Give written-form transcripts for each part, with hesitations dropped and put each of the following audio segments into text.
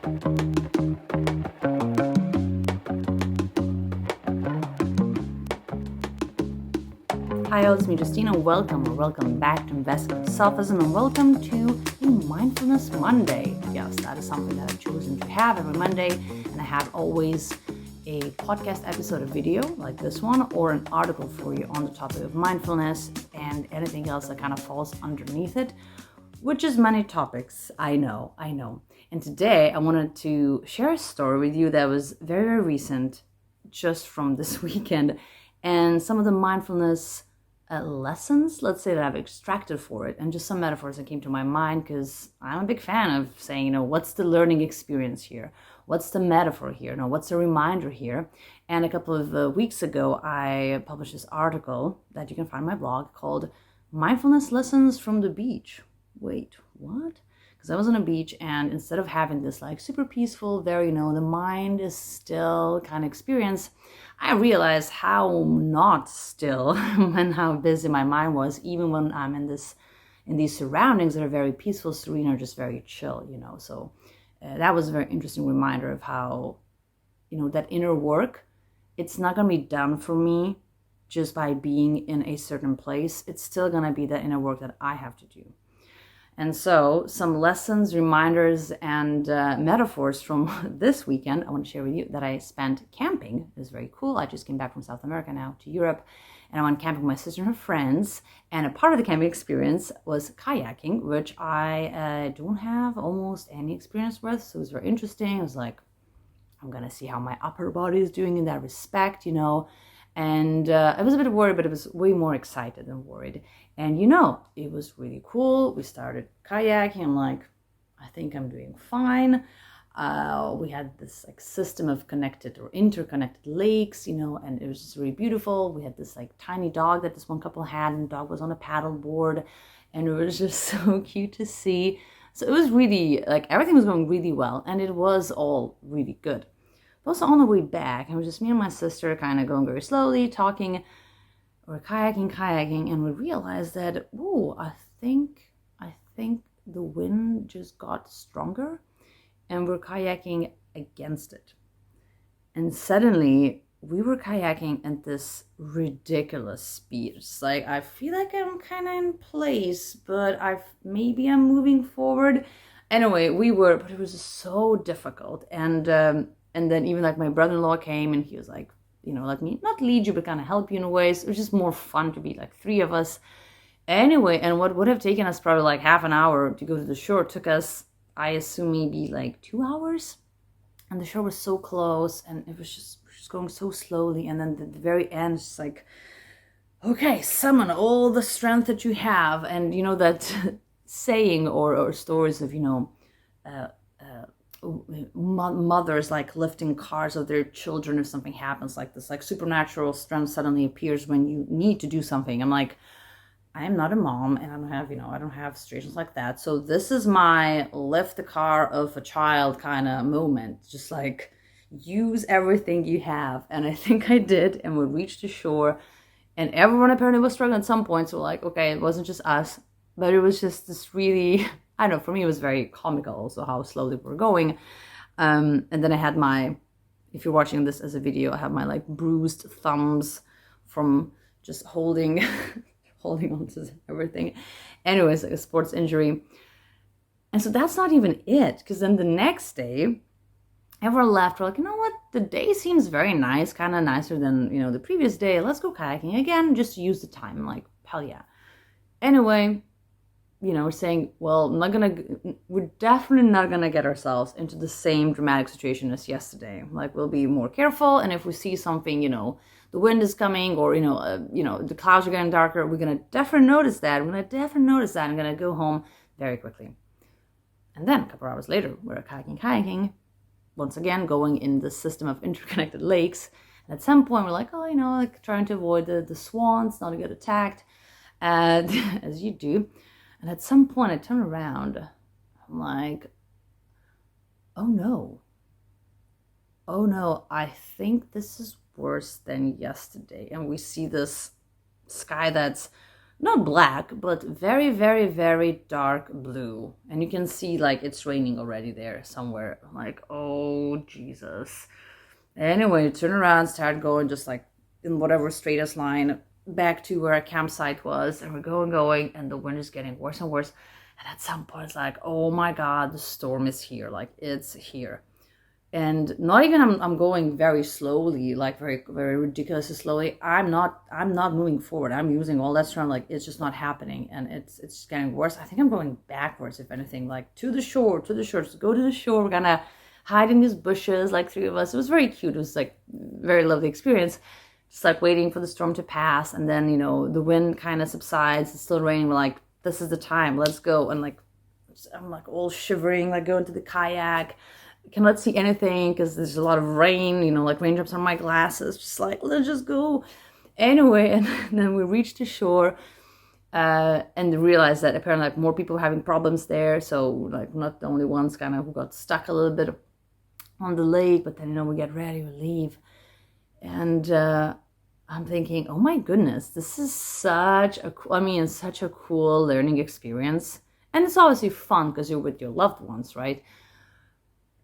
Hi, it's me, Justina. Welcome back to Investing Selfism, and welcome to a Mindfulness Monday. Yes, that is something that I've chosen to have every Monday, and I have always a podcast episode, a video like this one, or an article for you on the topic of mindfulness and anything else that kind of falls underneath it, which is many topics. I know. And today I wanted to share a story with you that was very, very recent, just from this weekend, and some of the mindfulness lessons, let's say, that I've extracted for it, and just some metaphors that came to my mind, because I'm a big fan of saying, what's the learning experience here? What's the metaphor here? What's the reminder here? And a couple of weeks ago, I published this article that you can find on my blog called Mindfulness Lessons from the Beach. Wait, what? Because I was on a beach, and instead of having this like super peaceful, very, the mind is still kind of experience, I realized how not still and how busy my mind was, even when I'm in these surroundings that are very peaceful, serene, or just very chill, So that was a very interesting reminder of how, that inner work, it's not going to be done for me just by being in a certain place. It's still going to be that inner work that I have to do. And so some lessons, reminders, and metaphors from this weekend I want to share with you that I spent camping. It was very cool. I just came back from South America now to Europe, and I went camping with my sister and her friends. And a part of the camping experience was kayaking, which I don't have almost any experience with. So it was very interesting. I was like, I'm going to see how my upper body is doing in that respect, And I was a bit worried, but I was way more excited than worried. And it was really cool. We started kayaking. I'm like, I think I'm doing fine. We had this system of connected or interconnected lakes, and it was just really beautiful. We had this tiny dog that this one couple had, and the dog was on a paddle board, and it was just so cute to see. So it was really everything was going really well, and it was all really good. Also on the way back, it was just me and my sister kind of going very slowly, talking, or kayaking, and we realized that, I think the wind just got stronger, and we're kayaking against it. And suddenly, we were kayaking at this ridiculous speed. It's like, I feel like I'm kind of in place, but maybe I'm moving forward. Anyway, but it was just so difficult, and then even my brother-in-law came, and he was like, let me not lead you, but kind of help you in ways. It was just more fun to be three of us. Anyway, and what would have taken us probably half an hour to go to the shore took us, I assume, maybe 2 hours. And the shore was so close, and it was just going so slowly. And then at the very end, it's like, okay, summon all the strength that you have. And that saying or stories of, mothers lifting cars of their children if something happens, this supernatural strength suddenly appears when you need to do something. I'm like, I am not a mom, and I don't have situations like that. So this is my lift the car of a child kind of moment. Just use everything you have. And I think I did, and we reached the shore, and everyone apparently was struggling at some point. So okay, it wasn't just us, but it was just this really, I don't know, for me it was very comical also how slowly we're going. And then I had if you're watching this as a video, I have my bruised thumbs from just holding on to everything. Anyways, a sports injury. And so that's not even it, because then the next day, everyone left. We're like, you know what? The day seems very nice, kind of nicer than, the previous day. Let's go kayaking again, just to use the time. I'm like, hell yeah. Anyway, we're saying, well, we're definitely not going to get ourselves into the same dramatic situation as yesterday. We'll be more careful. And if we see something, the wind is coming, or, the clouds are getting darker, we're going to definitely notice that. I'm going to go home very quickly. And then a couple hours later, we're kayaking, once again, going in the system of interconnected lakes. And at some point, we're like, trying to avoid the swans, not to get attacked, as you do. And at some point, I turn around. I'm like, oh no, I think this is worse than yesterday. And we see this sky that's not black, but very, very, very dark blue. And you can see like it's raining already there somewhere. I'm like, oh, Jesus. Anyway, turn around, start going just like in whatever straightest line back to where our campsite was. And we're going, and the wind is getting worse and worse. And at some point, it's like, oh my God, the storm is here. Like, it's here. And not even I'm going very slowly, like very, very ridiculously slowly. I'm not moving forward. I'm using all that strength. Like, it's just not happening. And it's just getting worse. I think I'm going backwards, if anything, like to the shore. Just go to the shore. We're gonna hide in these bushes, like three of us. It was very cute. It was like very lovely experience. Just like waiting for the storm to pass. And then, the wind kind of subsides. It's still raining. We're like, this is the time. Let's go. And like, I'm like all shivering, like going to the kayak. Cannot see anything because there's a lot of rain, like raindrops on my glasses. Just like, let's just go. Anyway, and then we reached the shore and realized that apparently like more people were having problems there. So like not the only ones kind of who got stuck a little bit on the lake, but then, we get ready, we leave. And I'm thinking, oh my goodness, this is such a cool learning experience. And it's obviously fun because you're with your loved ones, right?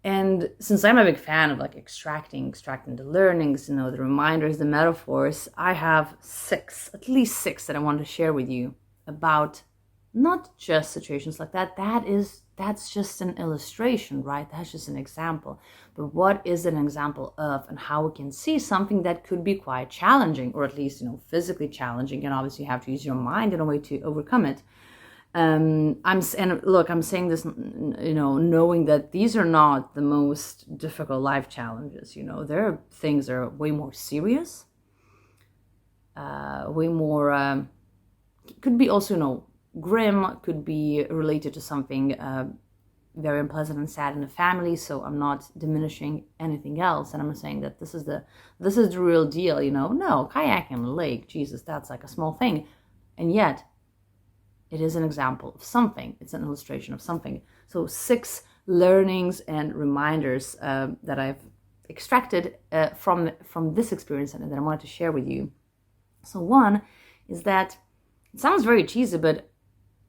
And since I'm a big fan of like extracting the learnings, the reminders, the metaphors, I have at least six that I want to share with you about not just situations like that. That's just an illustration, right? That's just an example. But what is an example of, and how we can see something that could be quite challenging, or at least, physically challenging, and obviously you have to use your mind in a way to overcome it. I'm saying this, knowing that these are not the most difficult life challenges. There are things that are way more serious, way more, could be also, grim, could be related to something very unpleasant and sad in the family. So I'm not diminishing anything else, and I'm saying that this is the real deal. No, kayaking on the lake, Jesus, that's like a small thing, and yet it is an example of something. It's an illustration of something. So 6 learnings and reminders that I've extracted from this experience and that I wanted to share with you. So one is that it sounds very cheesy, but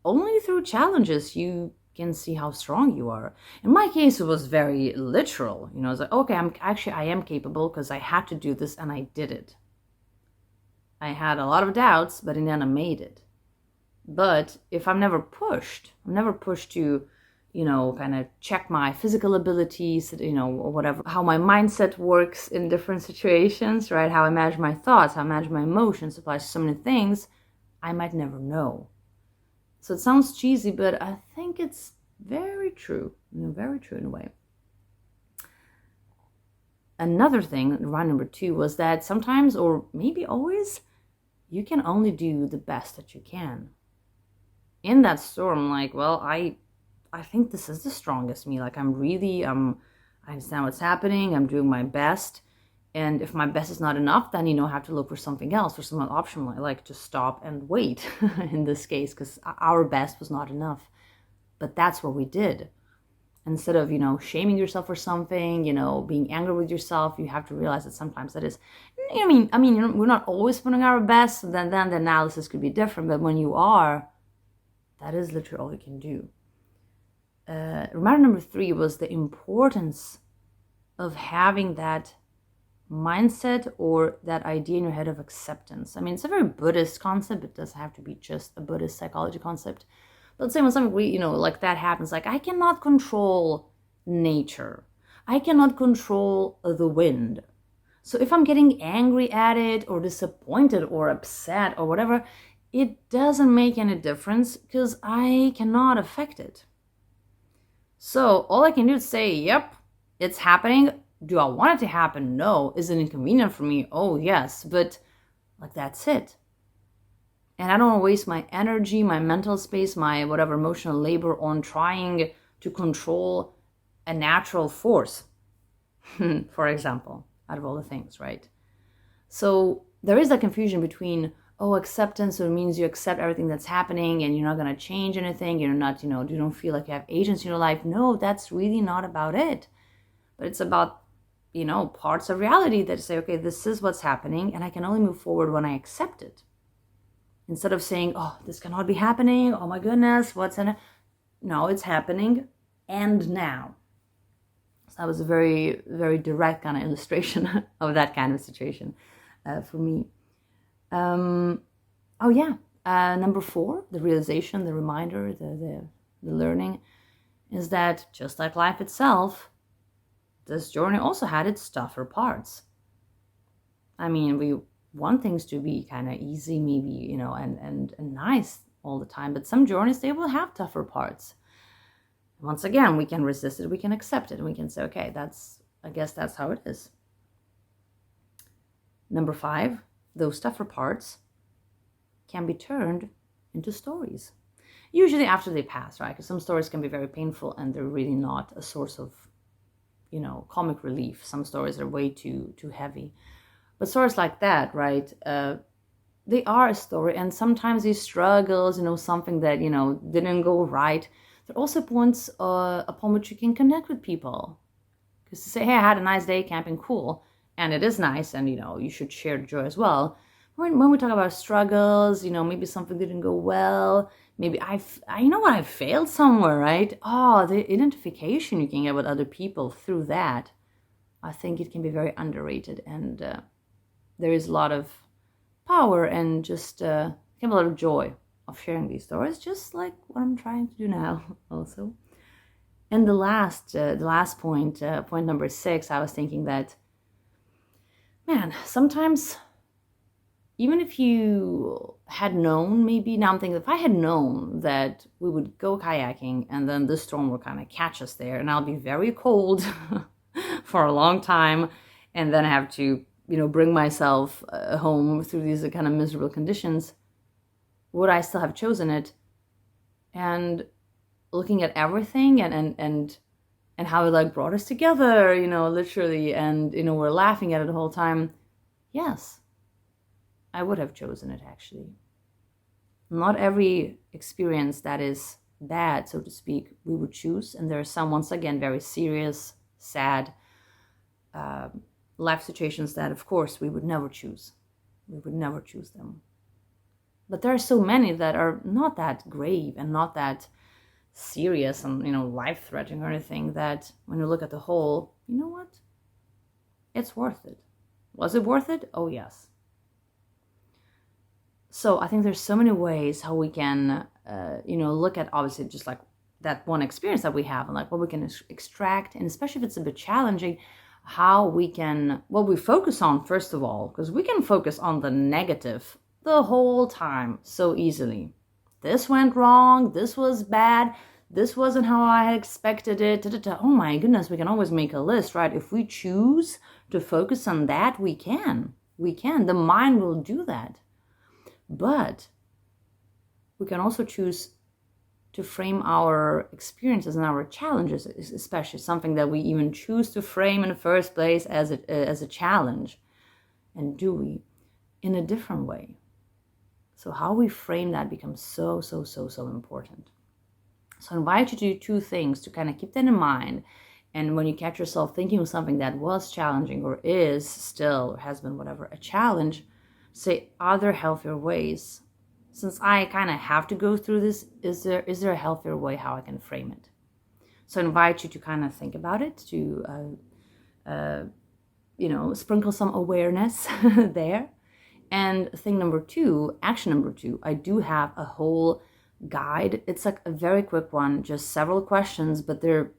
only through challenges you can see how strong you are. In my case, it was very literal. I was like, okay, I am capable because I had to do this and I did it. I had a lot of doubts, but in the end I made it. But if I'm never pushed to, kind of check my physical abilities, or whatever, how my mindset works in different situations, right? How I manage my thoughts, how I manage my emotions, applies to so many things, I might never know. So it sounds cheesy, but I think it's very true, very true in a way. Another thing, round number 2, was that sometimes, or maybe always, you can only do the best that you can. In that storm, like, well, I think this is the strongest me. Like, I understand what's happening. I'm doing my best. And if my best is not enough, then, I have to look for something else, for some option, like to stop and wait in this case, because our best was not enough. But that's what we did. Instead of, shaming yourself for something, being angry with yourself, you have to realize that sometimes that is, we're not always putting our best. Then the analysis could be different. But when you are, that is literally all you can do. Reminder number 3 was the importance of having that mindset or that idea in your head of acceptance. It's a very Buddhist concept. It doesn't have to be just a Buddhist psychology concept. But let's say when something like that happens, like I cannot control nature. I cannot control the wind. So if I'm getting angry at it or disappointed or upset or whatever, it doesn't make any difference because I cannot affect it. So all I can do is say, yep, it's happening. Do I want it to happen? No. Is it inconvenient for me? Oh, yes. But like, that's it. And I don't want to waste my energy, my mental space, my whatever emotional labor on trying to control a natural force, for example, out of all the things, right? So there is that confusion between, acceptance, so it means you accept everything that's happening and you're not going to change anything. You're not, you don't feel like you have agency in your life. No, that's really not about it. But it's about, parts of reality that say, okay, this is what's happening and I can only move forward when I accept it. Instead of saying, oh, this cannot be happening, oh my goodness, what's in it? No, it's happening, and now. So that was a very, very direct kind of illustration of that kind of situation for me. Number 4, the realization, the reminder, the learning is that just like life itself, this journey also had its tougher parts. I mean, we want things to be kind of easy, maybe, and nice all the time, but some journeys, they will have tougher parts. Once again, we can resist it, we can accept it, and we can say, okay, I guess that's how it is. Number 5, those tougher parts can be turned into stories. Usually after they pass, right? Because some stories can be very painful and they're really not a source of, comic relief. Some stories are way too heavy. But stories like that, right? They are a story, and sometimes these struggles, something that, didn't go right, they're also points upon which you can connect with people. Because to say, hey, I had a nice day camping, cool, and it is nice, and, you should share the joy as well. When we talk about struggles, maybe something didn't go well, maybe I failed somewhere, right? Oh, the identification you can get with other people through that, I think it can be very underrated, and there is a lot of power and just can be a lot of joy of sharing these stories, just like what I'm trying to do now also. And the last point, point number 6, I was thinking that, man, sometimes even if you had known, maybe now I'm thinking, if I had known that we would go kayaking and then the storm will kind of catch us there and I'll be very cold for a long time and then I have to, bring myself home through these kind of miserable conditions, would I still have chosen it? And looking at everything and how it brought us together, literally, and, we're laughing at it the whole time. Yes, I would have chosen it, actually. Not every experience that is bad, so to speak, we would choose. And there are some, once again, very serious, sad life situations that, of course, we would never choose. We would never choose them. But there are so many that are not that grave and not that serious and, life-threatening or anything, that when you look at the whole, you know what? It's worth it. Was it worth it? Oh, yes. So I think there's so many ways how we can, look at, obviously, just like that one experience that we have and what we can extract, and especially if it's a bit challenging, how we can, what we focus on, first of all, because we can focus on the negative the whole time so easily. This went wrong, this was bad, this wasn't how I had expected it, oh my goodness, we can always make a list, right? If we choose to focus on that, we can, the mind will do that. But we can also choose to frame our experiences and our challenges, especially something that we even choose to frame in the first place as a challenge, and do we, in a different way. So how we frame that becomes so important. So I invite you to do 2 things to kind of keep that in mind. And when you catch yourself thinking of something that was challenging or is still or has been whatever a challenge, say, are there healthier ways? Since I kind of have to go through this, is there a healthier way how I can frame it? So I invite you to kind of think about it, to sprinkle some awareness there. And thing number 2, action number 2, I do have a whole guide. It's like a very quick one, just several questions, but they're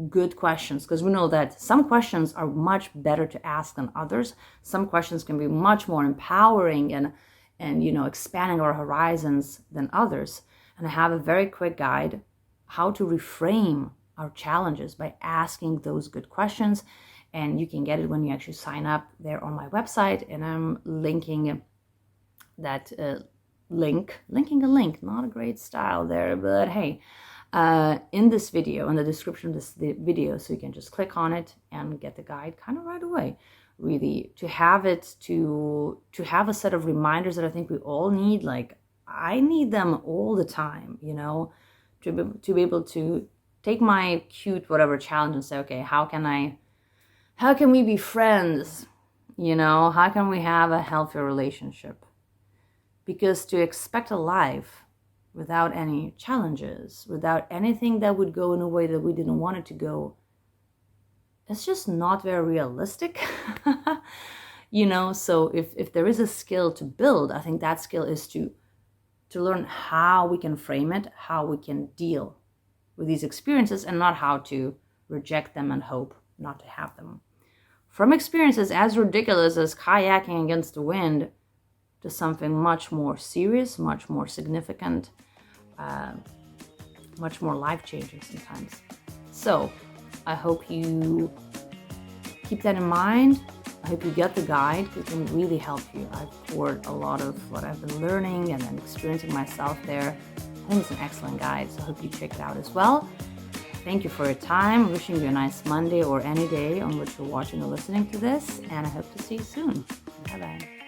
good questions, because we know that some questions are much better to ask than others. Some questions can be much more empowering and expanding our horizons than others. And I have a very quick guide how to reframe our challenges by asking those good questions. And you can get it when you actually sign up there on my website. And I'm linking that linking a link, not a great style there, but hey, in this video, in the description of this video, so you can just click on it and get the guide kind of right away. Really, to have it, to have a set of reminders that I think we all need. Like, I need them all the time, to be able to take my cute whatever challenge and say, okay, how can we be friends? How can we have a healthier relationship? Because to expect a life without any challenges, without anything that would go in a way that we didn't want it to go, it's just not very realistic. So if there is a skill to build, I think that skill is to learn how we can frame it, how we can deal with these experiences, and not how to reject them and hope not to have them. From experiences as ridiculous as kayaking against the wind to something much more serious, much more significant, much more life-changing sometimes. So I hope you keep that in mind. I hope you get the guide, because it can really help you. I've poured a lot of what I've been learning and then experiencing myself there. I think it's an excellent guide, so I hope you check it out as well. Thank you for your time. Wishing you a nice Monday or any day on which you're watching or listening to this, and I hope to see you soon. Bye-bye.